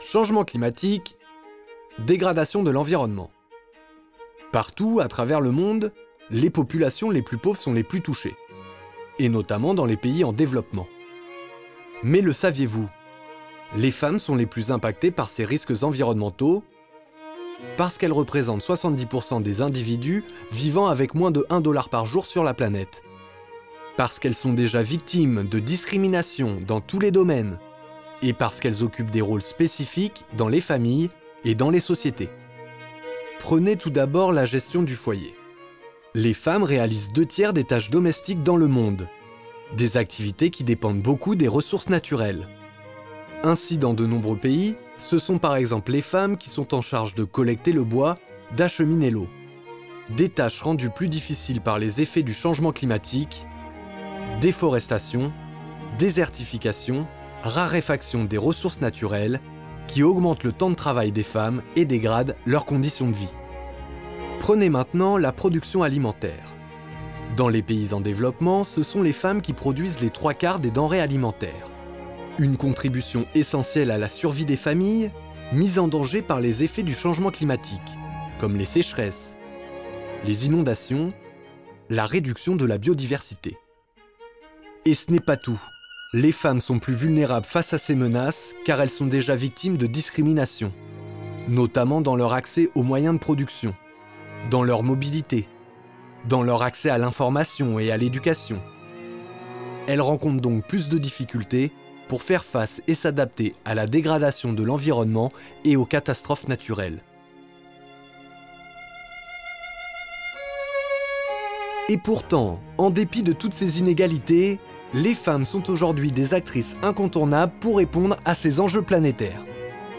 Changement climatique, dégradation de l'environnement. Partout, à travers le monde, les populations les plus pauvres sont les plus touchées, et notamment dans les pays en développement. Mais le saviez-vous? Les femmes sont les plus impactées par ces risques environnementaux parce qu'elles représentent 70% des individus vivant avec moins de 1 $ par jour sur la planète. Parce qu'elles sont déjà victimes de discrimination dans tous les domaines, et parce qu'elles occupent des rôles spécifiques dans les familles et dans les sociétés. Prenez tout d'abord la gestion du foyer. Les femmes réalisent 2/3 des tâches domestiques dans le monde, des activités qui dépendent beaucoup des ressources naturelles. Ainsi, dans de nombreux pays, ce sont par exemple les femmes qui sont en charge de collecter le bois, d'acheminer l'eau. Des tâches rendues plus difficiles par les effets du changement climatique, déforestation, désertification, raréfaction des ressources naturelles, qui augmentent le temps de travail des femmes et dégradent leurs conditions de vie. Prenez maintenant la production alimentaire. Dans les pays en développement, ce sont les femmes qui produisent les 3/4 des denrées alimentaires. Une contribution essentielle à la survie des familles, mise en danger par les effets du changement climatique, comme les sécheresses, les inondations, la réduction de la biodiversité. Et ce n'est pas tout. Les femmes sont plus vulnérables face à ces menaces car elles sont déjà victimes de discrimination, notamment dans leur accès aux moyens de production, dans leur mobilité, dans leur accès à l'information et à l'éducation. Elles rencontrent donc plus de difficultés pour faire face et s'adapter à la dégradation de l'environnement et aux catastrophes naturelles. Et pourtant, en dépit de toutes ces inégalités, les femmes sont aujourd'hui des actrices incontournables pour répondre à ces enjeux planétaires,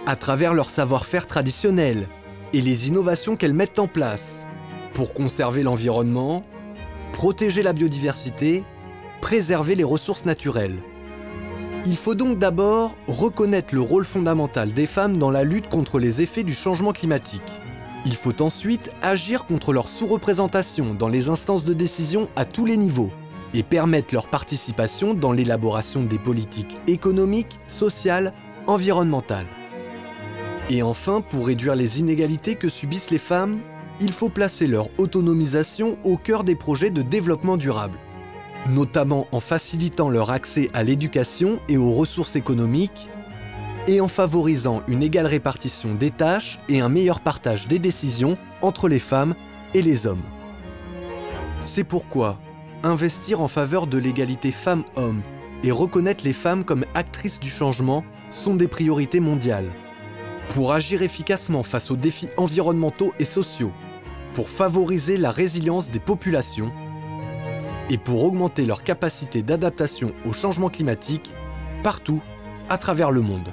à travers leur savoir-faire traditionnel et les innovations qu'elles mettent en place pour conserver l'environnement, protéger la biodiversité, préserver les ressources naturelles. Il faut donc d'abord reconnaître le rôle fondamental des femmes dans la lutte contre les effets du changement climatique. Il faut ensuite agir contre leur sous-représentation dans les instances de décision à tous les niveaux et permettre leur participation dans l'élaboration des politiques économiques, sociales, environnementales. Et enfin, pour réduire les inégalités que subissent les femmes, il faut placer leur autonomisation au cœur des projets de développement durable, notamment en facilitant leur accès à l'éducation et aux ressources économiques, et en favorisant une égale répartition des tâches et un meilleur partage des décisions entre les femmes et les hommes. C'est pourquoi investir en faveur de l'égalité femmes-hommes et reconnaître les femmes comme actrices du changement sont des priorités mondiales. Pour agir efficacement face aux défis environnementaux et sociaux, pour favoriser la résilience des populations et pour augmenter leur capacité d'adaptation au changement climatique partout à travers le monde.